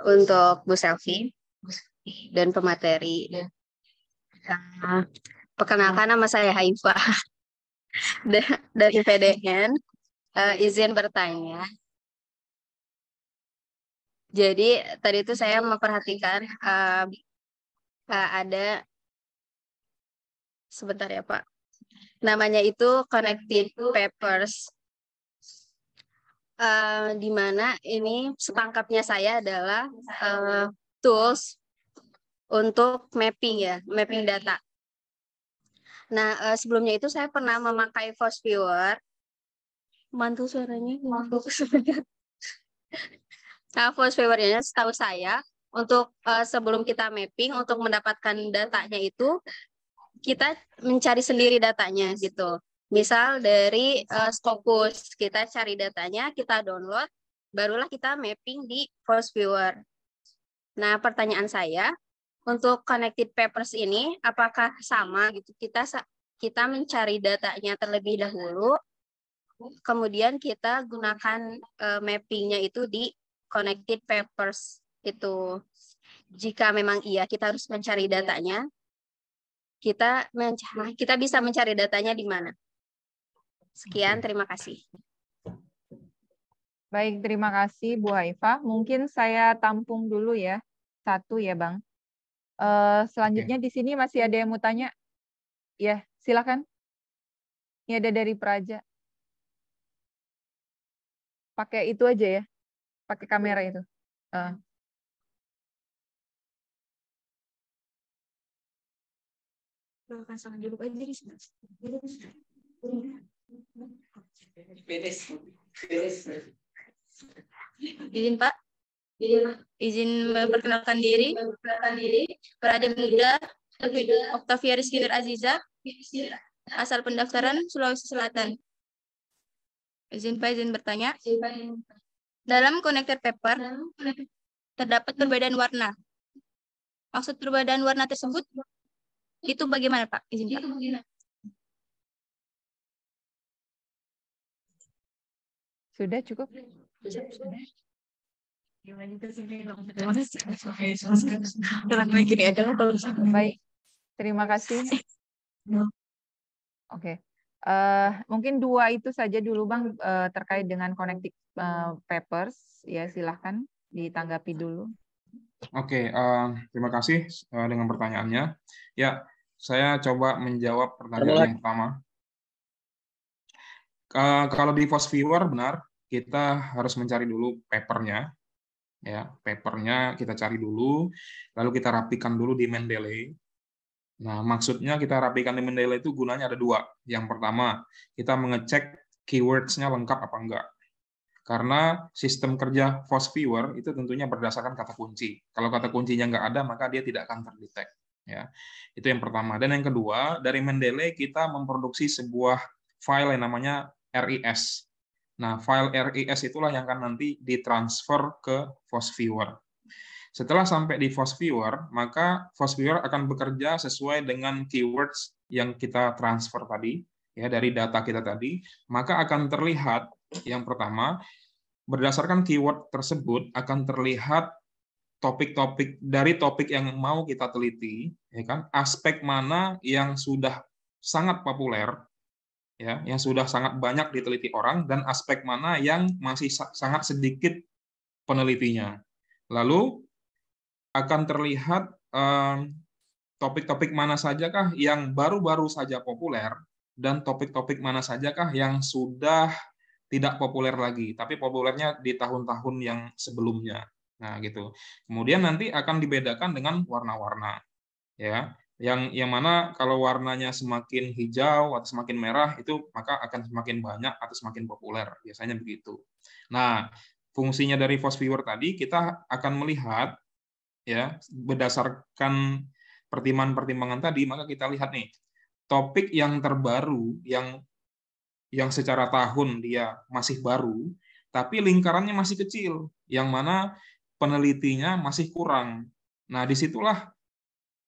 untuk Bu Selvi dan pemateri. Perkenalkan, nama saya Haifa dari PDN. Izin bertanya. Jadi tadi itu saya memperhatikan ada sebentar ya Pak. Namanya itu Connected Papers. Di mana ini setangkapnya saya adalah tools untuk mapping ya, mapping data. Nah, sebelumnya itu saya pernah memakai Force Viewer. Mantul suaranya, mantul sebentar. Nah, Force Viewer-nya setahu saya untuk sebelum kita mapping untuk mendapatkan datanya itu kita mencari sendiri datanya gitu. Misal dari Scopus, kita cari datanya, kita download, barulah kita mapping di Force Viewer. Nah, pertanyaan saya, untuk Connected Papers ini apakah sama gitu? Kita mencari datanya terlebih dahulu, kemudian kita gunakan mappingnya itu di Connected Papers itu. Jika memang iya, kita harus mencari datanya. Kita bisa mencari datanya di mana? Sekian, terima kasih. Baik, terima kasih Bu Haifa. Mungkin saya tampung dulu ya, satu ya Bang. Selanjutnya di sini masih ada yang mau tanya? Ya, silakan. Ini ada dari Praja. Pakai itu aja ya, pakai kamera itu. Izin Pak, izin memperkenalkan diri. Prada Muda Octavia Rizky Aziza, asal pendaftaran Sulawesi Selatan. Izin Pak, izin bertanya. Dalam connected paper terdapat perbedaan warna. Maksud perbedaan warna tersebut itu bagaimana Pak? Izin Pak. Sudah cukup? Baik, terima kasih. Oke. Mungkin dua itu saja dulu Bang terkait dengan connected papers. Ya, silahkan ditanggapi dulu. Oke, terima kasih dengan pertanyaannya. Ya, saya coba menjawab pertanyaan yang pertama. Kalau di Force Viewer benar, kita harus mencari dulu papernya. Ya, papernya kita cari dulu, lalu kita rapikan dulu di Mendeley. Nah, maksudnya kita rapikan di Mendeley itu gunanya ada dua. Yang pertama, kita mengecek keywords-nya lengkap apa enggak. Karena sistem kerja Force Viewer itu tentunya berdasarkan kata kunci. Kalau kata kuncinya nggak ada, maka dia tidak akan terdetek. Ya, itu yang pertama. Dan yang kedua, dari Mendeley kita memproduksi sebuah file yang namanya RIS. Nah, file RIS itulah yang akan nanti ditransfer ke Force Viewer. Setelah sampai di Force Viewer, maka Force Viewer akan bekerja sesuai dengan keywords yang kita transfer tadi, ya dari data kita tadi, maka akan terlihat yang pertama, berdasarkan keyword tersebut akan terlihat topik-topik dari topik yang mau kita teliti, ya kan? Aspek mana yang sudah sangat populer, ya, yang sudah sangat banyak diteliti orang, dan aspek mana yang masih sangat sedikit penelitinya. Lalu akan terlihat topik-topik mana sajakah yang baru-baru saja populer, dan topik-topik mana sajakah yang sudah tidak populer lagi, tapi populernya di tahun-tahun yang sebelumnya. Nah, gitu. Kemudian nanti akan dibedakan dengan warna-warna. Ya, yang mana kalau warnanya semakin hijau atau semakin merah itu maka akan semakin banyak atau semakin populer, biasanya begitu. Nah, fungsinya dari Force Viewer tadi kita akan melihat ya berdasarkan pertimbangan-pertimbangan tadi, maka kita lihat nih topik yang terbaru yang secara tahun dia masih baru, tapi lingkarannya masih kecil, yang mana penelitinya masih kurang. Nah, disitulah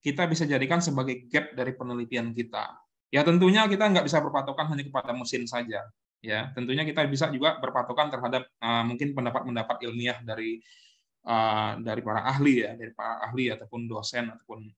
kita bisa jadikan sebagai gap dari penelitian kita. Ya tentunya kita nggak bisa berpatokan hanya kepada mesin saja. Ya, tentunya kita bisa juga berpatokan terhadap mungkin pendapat-pendapat ilmiah dari para ahli ya, dari para ahli ataupun dosen ataupun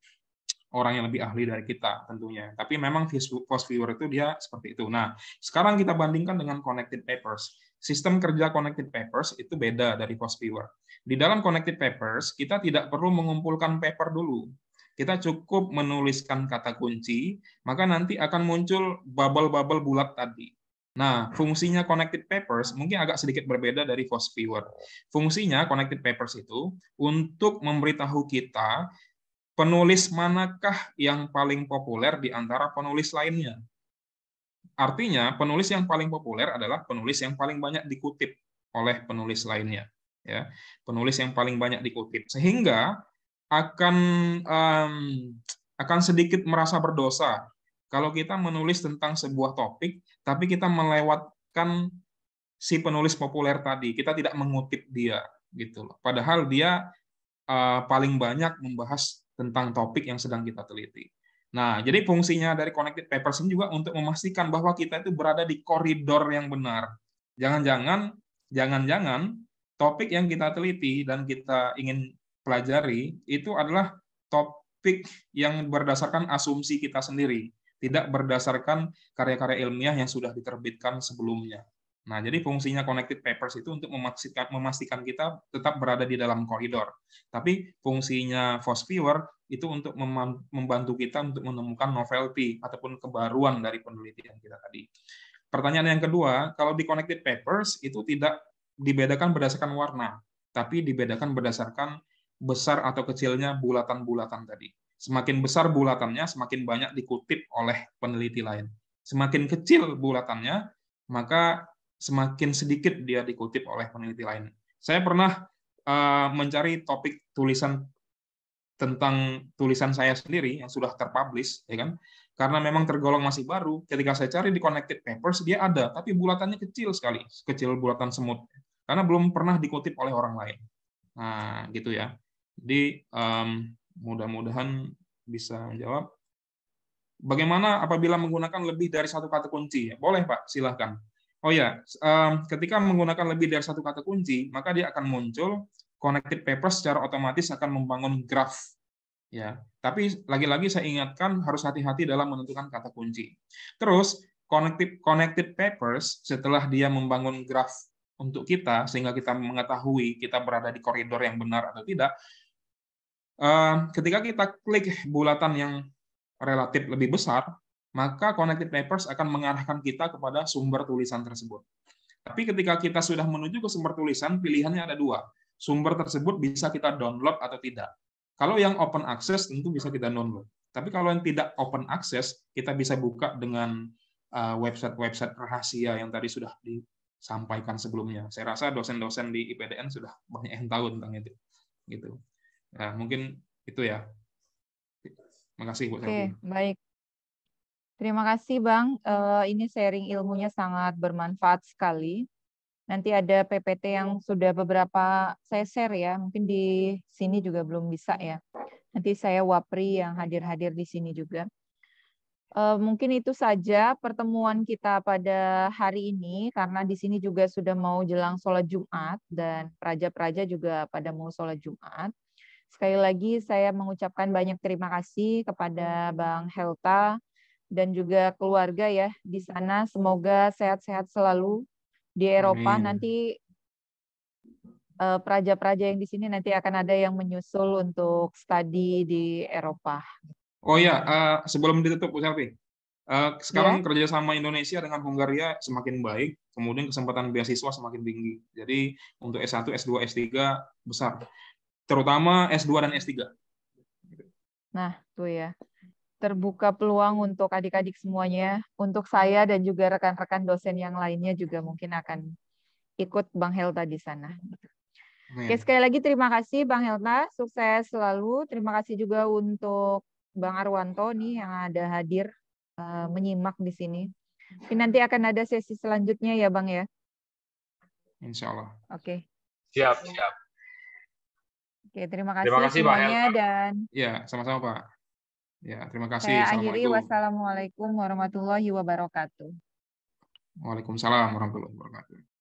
orang yang lebih ahli dari kita tentunya. Tapi memang post viewer itu dia seperti itu. Nah, sekarang kita bandingkan dengan connected papers. Sistem kerja connected papers itu beda dari post viewer. Di dalam connected papers, kita tidak perlu mengumpulkan paper dulu. Kita cukup menuliskan kata kunci, maka nanti akan muncul bubble-bubble bulat tadi. Nah, fungsinya connected papers mungkin agak sedikit berbeda dari post viewer. Fungsinya connected papers itu untuk memberitahu kita penulis manakah yang paling populer di antara penulis lainnya. Artinya, penulis yang paling populer adalah penulis yang paling banyak dikutip oleh penulis lainnya. Ya, penulis yang paling banyak dikutip, sehingga akan sedikit merasa berdosa kalau kita menulis tentang sebuah topik, tapi kita melewatkan si penulis populer tadi, kita tidak mengutip dia, gitu loh. Padahal dia paling banyak membahas tentang topik yang sedang kita teliti. Nah, jadi fungsinya dari connected papers ini juga untuk memastikan bahwa kita itu berada di koridor yang benar. Jangan-jangan topik yang kita teliti dan kita ingin pelajari itu adalah topik yang berdasarkan asumsi kita sendiri, tidak berdasarkan karya-karya ilmiah yang sudah diterbitkan sebelumnya. Nah, jadi fungsinya connected papers itu untuk memastikan kita tetap berada di dalam koridor. Tapi fungsinya post viewer itu untuk membantu kita untuk menemukan novelty ataupun kebaruan dari penelitian kita tadi. Pertanyaan yang kedua, kalau di connected papers itu tidak dibedakan berdasarkan warna, tapi dibedakan berdasarkan besar atau kecilnya bulatan-bulatan tadi. Semakin besar bulatannya, semakin banyak dikutip oleh peneliti lain. Semakin kecil bulatannya, maka semakin sedikit dia dikutip oleh peneliti lain. Saya pernah mencari topik tulisan tentang tulisan saya sendiri yang sudah terpublish, ya kan? Karena memang tergolong masih baru. Ketika saya cari di connected papers, dia ada, tapi bulatannya kecil sekali, kecil bulatan semut, karena belum pernah dikutip oleh orang lain. Nah, gitu ya. Jadi mudah-mudahan bisa menjawab. Bagaimana apabila menggunakan lebih dari satu kata kunci? Boleh, Pak, silahkan. Oh ya, ketika menggunakan lebih dari satu kata kunci, maka dia akan muncul connected papers secara otomatis akan membangun graf. Ya, tapi lagi-lagi saya ingatkan harus hati-hati dalam menentukan kata kunci. Terus connected papers setelah dia membangun graf untuk kita sehingga kita mengetahui kita berada di koridor yang benar atau tidak. Ketika kita klik bulatan yang relatif lebih besar, maka connected papers akan mengarahkan kita kepada sumber tulisan tersebut. Tapi ketika kita sudah menuju ke sumber tulisan, pilihannya ada dua. Sumber tersebut bisa kita download atau tidak. Kalau yang open access tentu bisa kita download. Tapi kalau yang tidak open access, kita bisa buka dengan website-website rahasia yang tadi sudah disampaikan sebelumnya. Saya rasa dosen-dosen di IPDN sudah banyak yang tahu tentang itu. Gitu. Nah, mungkin itu ya. Terima kasih Bu Selvi. Oke, baik. Terima kasih Bang. Ini sharing ilmunya sangat bermanfaat sekali. Nanti ada PPT yang sudah beberapa saya share ya. Mungkin di sini juga belum bisa ya. Nanti saya wapri yang hadir-hadir di sini juga. Mungkin itu saja pertemuan kita pada hari ini, karena di sini juga sudah mau jelang sholat Jumat dan praja-praja juga pada mau sholat Jumat. Sekali lagi saya mengucapkan banyak terima kasih kepada Bang Helta dan juga keluarga ya di sana. Semoga sehat-sehat selalu di Eropa. Amin. Nanti praja-praja yang di sini nanti akan ada yang menyusul untuk studi di Eropa. Oh ya, sebelum ditutup Bu Selvi, sekarang Ya. kerjasama Indonesia dengan Hungaria semakin baik, kemudian kesempatan beasiswa semakin tinggi. Jadi untuk S1, S2, S3 besar, terutama S2 dan S3. Nah, tuh ya. Terbuka peluang untuk adik-adik semuanya, untuk saya dan juga rekan-rekan dosen yang lainnya juga mungkin akan ikut Bang Helta di sana. Oke, sekali lagi terima kasih Bang Helta, sukses selalu. Terima kasih juga untuk Bang Arwanto nih yang ada hadir menyimak di sini. Mungkin nanti akan ada sesi selanjutnya ya Bang ya. Insya Allah. Oke. Siap. Oke, terima kasih Terima kasih Pak semuanya Helta. dan Ya, sama-sama Pak. Ya, terima kasih. Saya akhiri. Assalamualaikum. Wassalamualaikum warahmatullahi wabarakatuh. Waalaikumsalam warahmatullahi wabarakatuh.